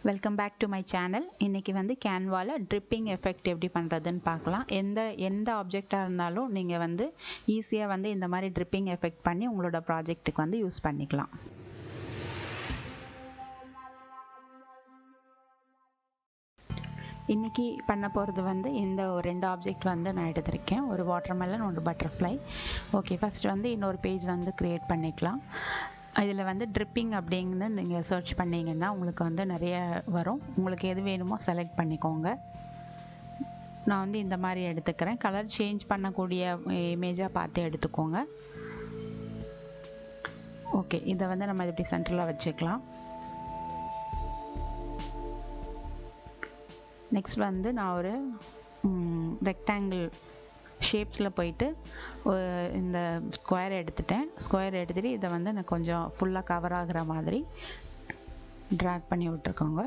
Welcome back to my channel. இன்றைக்கி வந்து கேன்வாவில் tripping effect எப்படி பண்ணுறதுன்னு பார்க்கலாம். எந்த ஆப்ஜெக்டாக இருந்தாலும் நீங்கள் வந்து ஈஸியாக வந்து இந்த மாதிரி ட்ரிப்பிங் எஃபெக்ட் பண்ணி உங்களோட ப்ராஜெக்ட்டுக்கு வந்து யூஸ் பண்ணிக்கலாம். இன்றைக்கி பண்ண போகிறது வந்து இந்த ரெண்டு ஆப்ஜெக்ட் வந்து நான் எடுத்திருக்கேன். ஒரு வாட்டர்மெலன், ஒரு பட்டர்ஃப்ளை. ஓகே, ஃபஸ்ட்டு வந்து இன்னொரு பேஜ் வந்து க்ரியேட் பண்ணிக்கலாம். இதில் வந்து ட்ரிப்பிங் அப்படிங்கன்னு நீங்கள் சர்ச் பண்ணிங்கன்னா உங்களுக்கு வந்து நிறைய வரும். உங்களுக்கு எது வேணுமோ செலக்ட் பண்ணிக்கோங்க. நான் வந்து இந்த மாதிரி எடுத்துக்கிறேன். கலர் சேஞ்ச் பண்ணக்கூடிய இமேஜாக பார்த்து எடுத்துக்கோங்க. ஓகே, இதை வந்து நம்ம இப்படி சென்டரில் வச்சுக்கலாம். நெக்ஸ்ட் வந்து நான் ஒரு ரெக்டாங்கிள் ஷேப்ஸில் போயிட்டு இந்த ஸ்கொயர் எடுத்துகிட்டு இதை வந்து நான் கொஞ்சம் ஃபுல்லாக கவர் ஆகிற மாதிரி ட்ராக் பண்ணி விட்டுருக்கோங்க.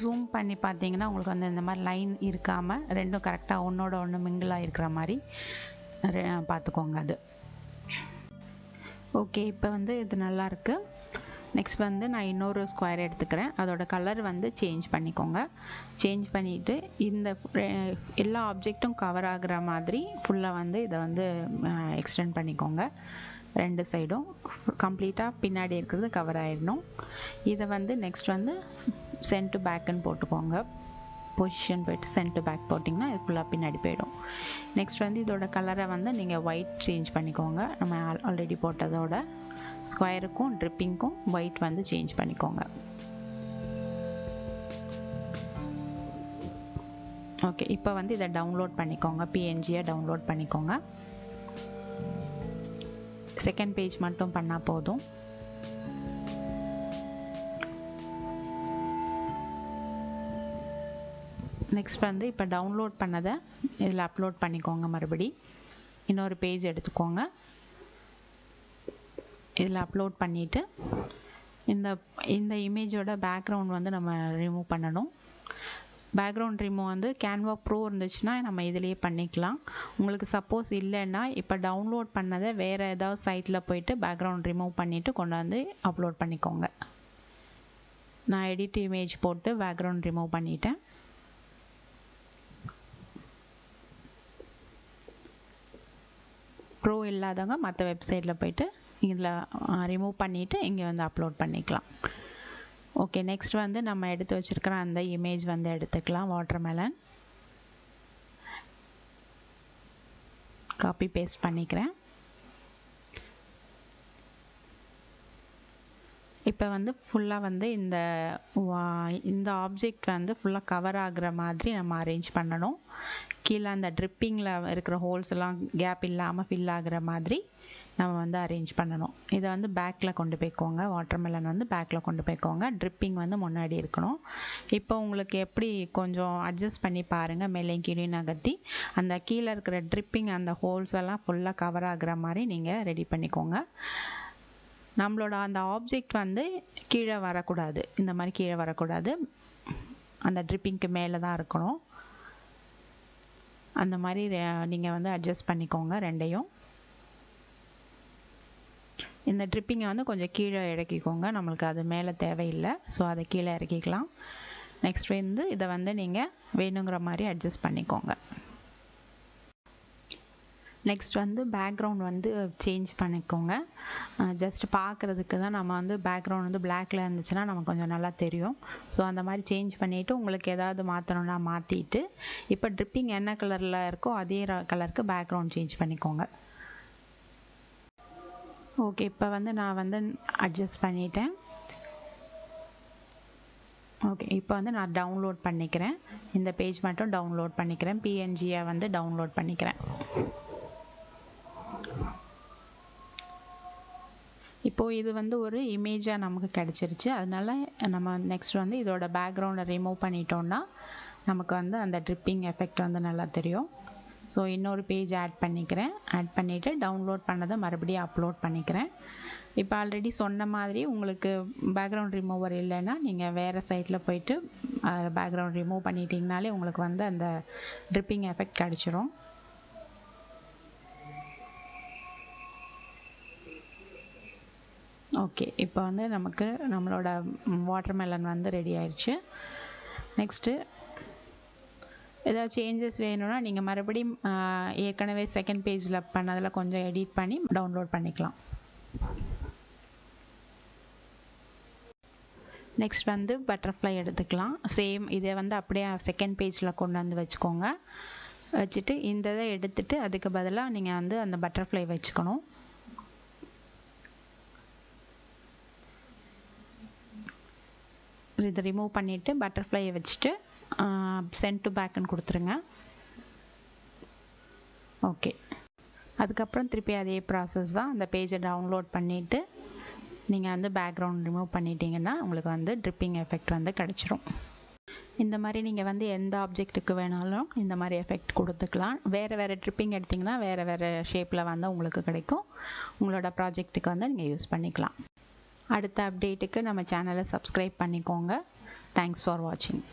ஜூம் பண்ணி பார்த்தீங்கன்னா உங்களுக்கு வந்து இந்த மாதிரி லைன் இருக்காமல் ரெண்டும் கரெக்டாக ஒன்றோட ஒன்று மிங்கிளாக இருக்கிற மாதிரி பார்த்துக்கோங்க அது. ஓகே, இப்போ வந்து இது நல்லாயிருக்கு. நெக்ஸ்ட் வந்து நான் இன்னொரு ஸ்கொயர் எடுத்துக்கிறேன். அதோட கலர் வந்து சேஞ்ச் பண்ணிக்கோங்க. சேஞ்ச் பண்ணிவிட்டு இந்த எல்லா ஆப்ஜெக்டும் கவர் ஆகிற மாதிரி ஃபுல்லாக வந்து இதை வந்து எக்ஸ்டெண்ட் பண்ணிக்கோங்க. ரெண்டு சைடும் கம்ப்ளீட்டாக பின்னாடி இருக்கிறது கவர் ஆகிடணும். இதை வந்து நெக்ஸ்ட் வந்து சென்ட் டு பேக்குன்னு போட்டுக்கோங்க. பொசிஷன் போய்ட்டு சென்ட் டு பேக் போட்டிங்கன்னா இது ஃபுல்லாக பின்னாடி போயிடும். நெக்ஸ்ட் வந்து இதோட கலரை வந்து நீங்கள் ஒயிட் சேஞ்ச் பண்ணிக்கோங்க. நம்ம ஆல்ரெடி போட்டதோட ஸ்கொயருக்கும் ட்ரிப்பிங்க்கும் ஒயிட் வந்து சேஞ்ச் பண்ணிக்கோங்க. ஓகே, இப்போ வந்து இதை டவுன்லோட் பண்ணிக்கோங்க. பிஎன்ஜியை டவுன்லோட் பண்ணிக்கோங்க. செகண்ட் பேஜ் மட்டும் பண்ணால் போதும். நெக்ஸ்ட் வந்து இப்போ டவுன்லோட் பண்ணதை இதில் அப்லோட் பண்ணிக்கோங்க. மறுபடி இன்னொரு பேஜ் எடுத்துக்கோங்க. இதில் அப்லோட் பண்ணிவிட்டு இந்த இமேஜோட பேக்ரவுண்ட் வந்து நம்ம ரிமூவ் பண்ணணும். பேக்ரவுண்ட் ரிமூவ் வந்து கேன்வா ப்ரோ இருந்துச்சுன்னா நம்ம இதிலேயே பண்ணிக்கலாம். உங்களுக்கு சப்போஸ் இல்லைன்னா இப்போ டவுன்லோட் பண்ணதை வேறு ஏதாவது சைட்டில் போயிட்டு பேக்ரவுண்ட் ரிமூவ் பண்ணிவிட்டு கொண்டு வந்து அப்லோட் பண்ணிக்கோங்க. நான் எடிட் இமேஜ் போட்டு பேக்ரவுண்ட் ரிமூவ் பண்ணிட்டேன். ப்ரோ இல்லாதவங்க மற்ற வெப்சைட்டில் போய்ட்டு இதில் ரிமூவ் பண்ணிவிட்டு இங்கே வந்து அப்லோட் பண்ணிக்கலாம். ஓகே, நெக்ஸ்ட் வந்து நம்ம எடுத்து வச்சுருக்கிற அந்த இமேஜ் வந்து எடுத்துக்கலாம். வாட்டர்மெலன் காப்பி பேஸ்ட் பண்ணிக்கிறேன். இப்போ வந்து ஃபுல்லாக வந்து இந்த ஆப்ஜெக்ட் வந்து ஃபுல்லாக கவர் ஆகிற மாதிரி நம்ம அரேஞ்ச் பண்ணணும். கீழே அந்த ட்ரிப்பிங்கில் இருக்கிற ஹோல்ஸ் எல்லாம் கேப் இல்லாமல் ஃபில் ஆகிற மாதிரி நம்ம வந்து அரேஞ்ச் பண்ணணும். இதை வந்து பேக்கில் கொண்டு போய்க்கோங்க. வாட்டர்மெலன் வந்து பேக்கில் கொண்டு போய்க்கோங்க. ட்ரிப்பிங் வந்து முன்னாடி இருக்கணும். இப்போ உங்களுக்கு எப்படி கொஞ்சம் அட்ஜஸ்ட் பண்ணி பாருங்கள். மேலே கீழே நகர்த்தி அந்த கீழே இருக்கிற ட்ரிப்பிங் அந்த ஹோல்ஸ் எல்லாம் ஃபுல்லாக கவர் ஆகிற மாதிரி நீங்கள் ரெடி பண்ணிக்கோங்க. நம்மளோட அந்த ஆப்ஜெக்ட் வந்து கீழே வரக்கூடாது. இந்த மாதிரி கீழே வரக்கூடாது. அந்த ட்ரிப்பிங்க்கு மேலே தான் இருக்கணும். அந்த மாதிரி நீங்கள் வந்து அட்ஜஸ்ட் பண்ணிக்கோங்க ரெண்டையும். இந்த ட்ரிப்பிங்கை வந்து கொஞ்சம் கீழே இறக்கிக்கோங்க. நம்மளுக்கு அது மேலே தேவையில்லை, ஸோ அதை கீழே இறக்கிக்கலாம். நெக்ஸ்ட் வந்து இதை வந்து நீங்கள் வேணுங்கிற மாதிரி அட்ஜஸ்ட் பண்ணிக்கோங்க. நெக்ஸ்ட் வந்து பேக்ரவுண்ட் வந்து சேஞ்ச் பண்ணிக்கோங்க. ஜஸ்ட் பார்க்குறதுக்கு தான் நம்ம வந்து பேக்ரவுண்ட் வந்து பிளாக்ல இருந்துச்சுன்னா நமக்கு கொஞ்சம் நல்லா தெரியும். ஸோ அந்த மாதிரி சேஞ்ச் பண்ணிவிட்டு உங்களுக்கு ஏதாவது மாற்றணும்னா மாற்றிட்டு இப்போ ட்ரிப்பிங் என்ன கலரில் இருக்கோ அதே கலருக்கு பேக்ரவுண்ட் சேஞ்ச் பண்ணிக்கோங்க. ஓகே, இப்போ வந்து நான் வந்து அட்ஜஸ்ட் பண்ணிட்டேன். ஓகே, இப்போ வந்து நான் டவுன்லோட் பண்ணிக்கிறேன். இந்த பேஜ் மட்டும் டவுன்லோட் பண்ணிக்கிறேன். பிஎன்ஜியை வந்து டவுன்லோட் பண்ணிக்கிறேன். இப்போது இது வந்து ஒரு இமேஜாக நமக்கு கிடச்சிருச்சு. அதனால நம்ம நெக்ஸ்ட் வந்து இதோட பேக்ரவுண்டை ரிமூவ் பண்ணிட்டோம்னா நமக்கு வந்து அந்த ட்ரிப்பிங் எஃபெக்ட் வந்து நல்லா தெரியும். ஸோ இன்னொரு பேஜ் ஆட் பண்ணிக்கிறேன். ஆட் பண்ணிவிட்டு டவுன்லோட் பண்ணதை மறுபடியும் அப்லோட் பண்ணிக்கிறேன். இப்போ ஆல்ரெடி சொன்ன மாதிரி உங்களுக்கு பேக்ரவுண்ட் ரிமூவர் இல்லைன்னா நீங்கள் வேறு சைட்டில் போயிட்டு பேக்ரவுண்ட் ரிமூவ் பண்ணிட்டீங்கனாலே உங்களுக்கு வந்து அந்த ட்ரிப்பிங் எஃபெக்ட் கிடச்சிரும். ஓகே, இப்போ வந்து நமக்கு நம்மளோட வாட்டர்மெலன் வந்து ரெடி ஆயிடுச்சு. நெக்ஸ்ட்டு ஏதாவது சேஞ்சஸ் வேணும்னா நீங்கள் மறுபடியும் ஏற்கனவே செகண்ட் பேஜில் பண்ணதில் கொஞ்சம் எடிட் பண்ணி டவுன்லோட் பண்ணிக்கலாம். நெக்ஸ்ட் வந்து பட்டர்ஃப்ளை எடுத்துக்கலாம். சேம் இதை வந்து அப்படியே செகண்ட் பேஜில் கொண்டு வந்து வச்சுக்கோங்க. வச்சுட்டு இந்த இதை எடுத்துட்டு அதுக்கு பதிலாக நீங்கள் வந்து அந்த பட்டர்ஃப்ளை வச்சுக்கணும். இதை ரிமூவ் பண்ணிவிட்டு பட்டர்ஃப்ளையை வச்சுட்டு சென்ட் டு பேக்குன்னு கொடுத்துருங்க. ஓகே, அதுக்கப்புறம் திருப்பி அதே ப்ராசஸ் தான். அந்த பேஜை டவுன்லோட் பண்ணிவிட்டு நீங்கள் வந்து பேக்ரவுண்ட் ரிமூவ் பண்ணிட்டீங்கன்னா உங்களுக்கு வந்து ட்ரிப்பிங் எஃபெக்ட் வந்து கிடச்சிரும். இந்த மாதிரி நீங்கள் வந்து எந்த ஆப்ஜெக்ட்டுக்கு வேணாலும் இந்த மாதிரி எஃபெக்ட் கொடுத்துக்கலாம். வேறு வேறு ட்ரிப்பிங் எடுத்திங்கன்னா வேறு வேறு ஷேப்பில் வந்து உங்களுக்கு கிடைக்கும். உங்களோட ப்ராஜெக்ட்டுக்கு வந்து நீங்கள் யூஸ் பண்ணிக்கலாம். அடுத்த அப்டேட்டுக்கு நம்ம சேனலை சப்ஸ்கிரைப் பண்ணிக்கோங்க. தேங்க்ஸ் ஃபார் வாட்சிங்.